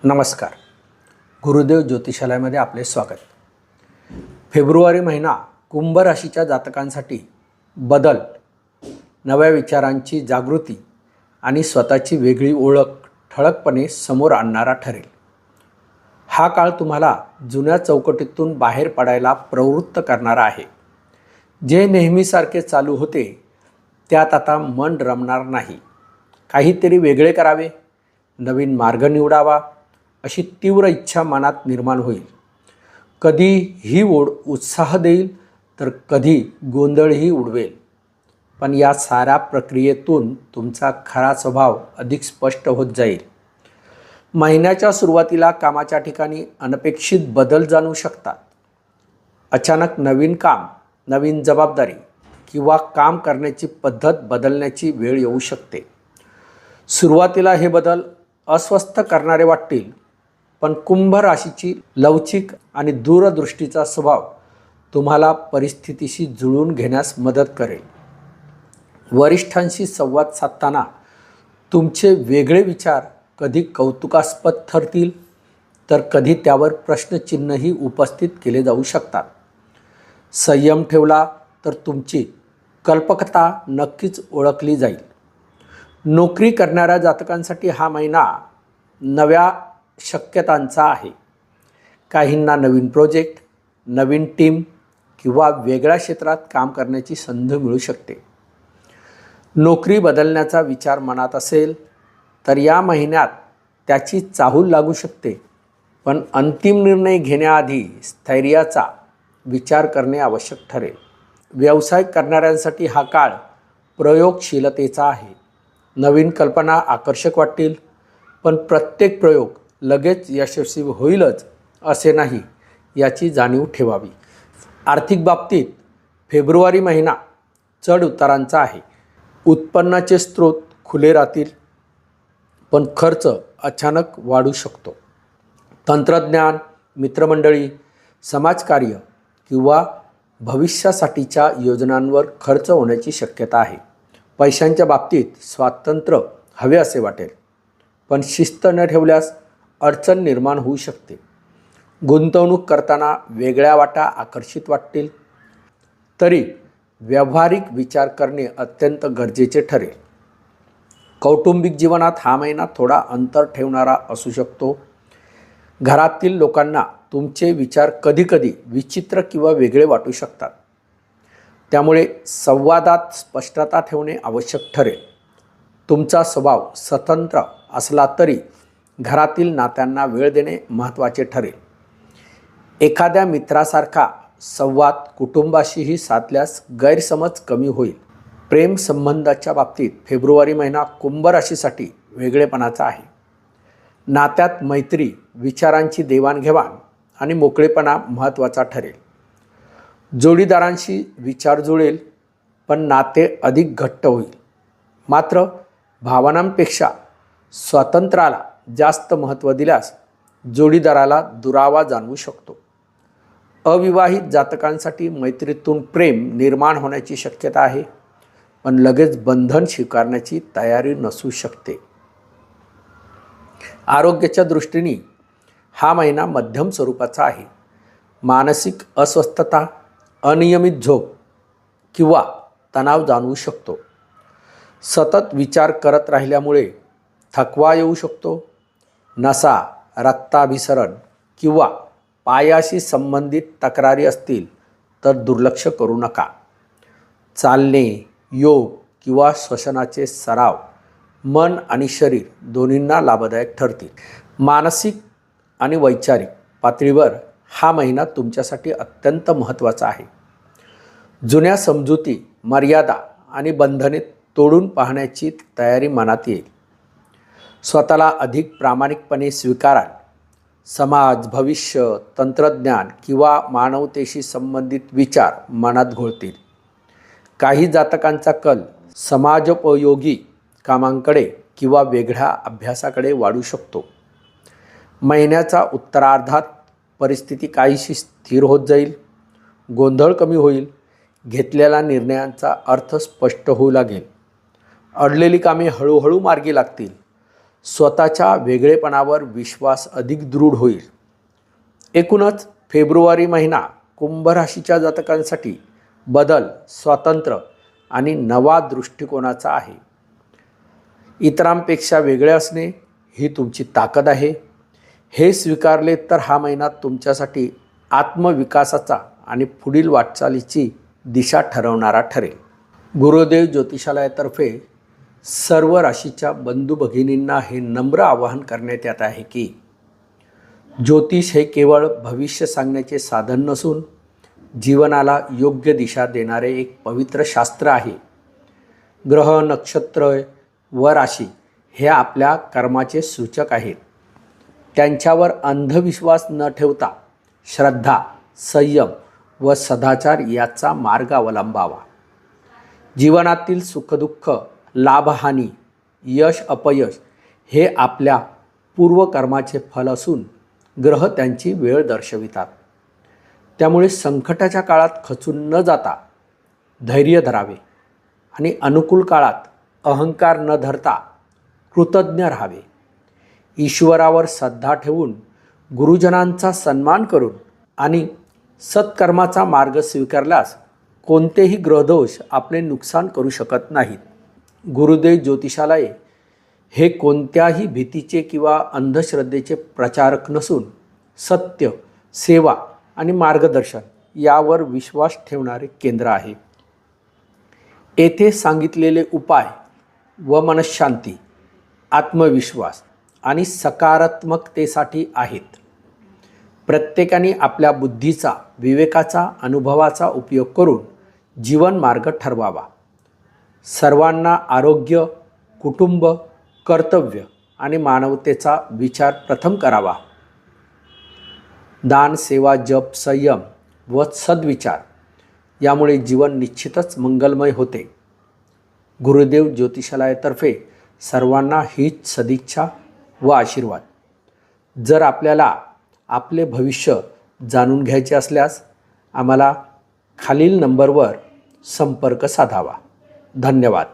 नमस्कार. गुरुदेव ज्योतिषालयामध्ये आपले स्वागत. फेब्रुवारी महिना कुंभ राशीच्या जातकांसाठी बदल, नव्या विचारांची जागृती आणि स्वतःची वेगळी ओळख ठळकपणे समोर आणणारा ठरेल. हा काळ तुम्हाला जुन्या चौकटीतून बाहेर पडायला प्रवृत्त करणारा आहे. जे नेहमीसारखे चालू होते त्यात आता मन रमणार नाही. काहीतरी वेगळे करावे, नवीन मार्ग निवडावा अशी तीव्र इच्छा मनात निर्माण होईल. कधी ही ओढ उत्साह देईल तर कधी गोंधळही उडवेल. पण या साऱ्या प्रक्रियेतून तुमचा खरा स्वभाव अधिक स्पष्ट होत जाईल. महिन्याच्या सुरुवातीला कामाच्या ठिकाणी अनपेक्षित बदल जाणवू शकतात. अचानक नवीन काम, नवीन जबाबदारी किंवा काम करण्याची पद्धत बदलण्याची वेळ येऊ शकते. सुरुवातीला हे बदल अस्वस्थ करणारे वाटतील, पण कुंभ राशीची लवचिक आणि दूरदृष्टीचा स्वभाव तुम्हाला परिस्थितीशी जुळवून घेण्यास मदत करेल. वरिष्ठांशी संवाद साधताना तुमचे वेगळे विचार कधी कौतुकास्पद ठरतील तर कधी त्यावर प्रश्नचिन्हही उपस्थित केले जाऊ शकतात. संयम ठेवला तर तुमची कल्पकता नक्कीच ओळखली जाईल. नोकरी करणाऱ्या जातकांसाठी हा महिना नव्या शक्यतांचा आहे. काहींना नवीन प्रोजेक्ट, नवीन टीम किंवा वेगळ्या क्षेत्रात काम करण्याची संधी मिळू शकते. नोकरी बदलण्याचा विचार मनात असेल तर या महिन्यात त्याची चाहूल लागू शकते, पण अंतिम निर्णय घेण्याआधी स्थैर्याचा विचार करणे आवश्यक ठरेल. व्यवसाय करणाऱ्यांसाठी हा काळ प्रयोगशीलतेचा आहे. नवीन कल्पना आकर्षक वाटतील, पण प्रत्येक प्रयोग लगेच यशस्वी होईलच असे नाही याची जाणीव ठेवावी. आर्थिक बाबतीत फेब्रुवारी महिना चढ उतारांचा आहे. उत्पन्नाचे स्रोत खुले राहतील, पण खर्च अचानक वाढू शकतो. तंत्रज्ञान, मित्रमंडळी, समाजकार्य किंवा भविष्यासाठीच्या योजनांवर खर्च होण्याची शक्यता आहे. पैशांच्या बाबतीत स्वातंत्र्य हवे असे वाटेल, पण शिस्त न ठेवल्यास अडचण निर्माण होऊ शकते. गुंतवणूक करताना वेगळ्या वाटा आकर्षित वाटतील, तरी व्यावहारिक विचार करणे अत्यंत गरजेचे ठरेल. कौटुंबिक जीवनात हा महिना थोडा अंतर ठेवणारा असू शकतो. घरातील लोकांना तुमचे विचार कधीकधी विचित्र किंवा वेगळे वाटू शकतात. त्यामुळे संवादात स्पष्टता ठेवणे आवश्यक ठरेल. तुमचा स्वभाव स्वतंत्र असला तरी घरातील नात्यांना वेळ देणे महत्त्वाचे ठरेल. एखाद्या मित्रासारखा संवाद कुटुंबाशीही साधल्यास गैरसमज कमी होईल. प्रेम संबंधाच्या बाबतीत फेब्रुवारी महिना कुंभ राशीसाठी वेगळेपणाचा आहे. नात्यात मैत्री, विचारांची देवाणघेवाण आणि मोकळेपणा महत्त्वाचा ठरेल. जोडीदारांशी विचार जुळेल, पण नाते अधिक घट्ट होईल. मात्र भावनांपेक्षा स्वातंत्र्याला जास्त महत्त्व दिल्यास जोडीदाराला दुरावा जाणवू शकतो. अविवाहित जातकांसाठी मैत्रीतून प्रेम निर्माण होण्याची शक्यता आहे, पण लगेच बंधन स्वीकारण्याची तयारी नसू शकते. आरोग्याच्या दृष्टीने हा महिना मध्यम स्वरूपाचा आहे. मानसिक अस्वस्थता, अनियमित झोप किंवा तणाव जाणवू शकतो. सतत विचार करत राहिल्यामुळे थकवा येऊ शकतो. नसा, रक्ताभिसरण किंवा पायाशी संबंधित तक्रारी असतील तर दुर्लक्ष करू नका. चालणे, योग किंवा श्वसनाचे सराव मन आणि शरीर दोन्हींना लाभदायक ठरतील. मानसिक आणि वैचारिक पातळीवर हा महिना तुमच्यासाठी अत्यंत महत्त्वाचा आहे. जुन्या समजुती, मर्यादा आणि बंधने तोडून पाहण्याची तयारी मनात येईल. स्वतःला अधिक प्रामाणिकपणे स्वीकाराल. समाज, भविष्य, तंत्रज्ञान किंवा मानवतेशी संबंधित विचार मनात घोळतील. काही जातकांचा कल समाजोपयोगी कामांकडे किंवा वेगळ्या अभ्यासाकडे वाढू शकतो. महिन्याच्या उत्तरार्धात परिस्थिती काहीशी स्थिर होत जाईल. गोंधळ कमी होईल. घेतलेल्या निर्णयांचा अर्थ स्पष्ट होऊ लागेल. अडलेली कामे हळूहळू मार्गी लागतील. स्वतःच्या वेगळेपणावर विश्वास अधिक दृढ होईल. एकूणच फेब्रुवारी महिना कुंभ राशीच्या जातकांसाठी बदल, स्वातंत्र्य आणि नवा दृष्टिकोनाचा आहे. इतरांपेक्षा वेगळे असणे ही तुमची ताकद आहे. हे स्वीकारले तर हा महिना तुमच्यासाठी आत्मविकासाचा आणि पुढील वाटचालीची दिशा ठरवणारा ठरेल. गुरुदेव ज्योतिषालयातर्फे सर्व राशीच्या बंधू भगिनींना हे नम्र आवाहन करण्यात येत आहे की ज्योतिष हे केवळ भविष्य सांगण्याचे साधन नसून जीवनाला योग्य दिशा देणारे एक पवित्र शास्त्र आहे. ग्रह, नक्षत्र व राशी हे आपल्या कर्माचे सूचक आहेत. त्यांच्यावर अंधविश्वास न ठेवता श्रद्धा, संयम व सदाचार याचा मार्ग अवलंबावा. जीवनातील सुखदुःख, लाभहानी, यश अपयश हे आपल्या पूर्वकर्माचे फल असून ग्रह त्यांची वेळ दर्शवितात. त्यामुळे संकटाच्या काळात खचून न जाता धैर्य धरावे आणि अनुकूल काळात अहंकार न धरता कृतज्ञ राहावे. ईश्वरावर श्रद्धा ठेवून, गुरुजनांचा सन्मान करून आणि सत्कर्माचा मार्ग स्वीकारल्यास कोणतेही ग्रहदोष आपले नुकसान करू शकत नाहीत. गुरुदेव ज्योतिषालय हे कोणत्याही भीतीचे किंवा अंधश्रद्धेचे प्रचारक नसून सत्य, सेवा आणि मार्गदर्शन यावर विश्वास ठेवणारे केंद्र आहे. येथे सांगितलेले उपाय व मनःशांती, आत्मविश्वास आणि सकारात्मकतेसाठी आहेत. प्रत्येकाने आपल्या बुद्धीचा, विवेकाचा, अनुभवाचा उपयोग करून जीवन मार्ग ठरवावा. सर्वांना आरोग्य, कुटुंब, कर्तव्य आणि मानवतेचा विचार प्रथम करावा. दान, सेवा, जप, संयम व सद्विचार यामुळे जीवन निश्चितच मंगलमय होते. गुरुदेव ज्योतिषालयातर्फे सर्वांना हीच सदिच्छा व आशीर्वाद. जर आपल्याला आपले भविष्य जाणून घ्यायचे असल्यास आम्हाला खालील नंबरवर संपर्क साधावा. धन्यवाद.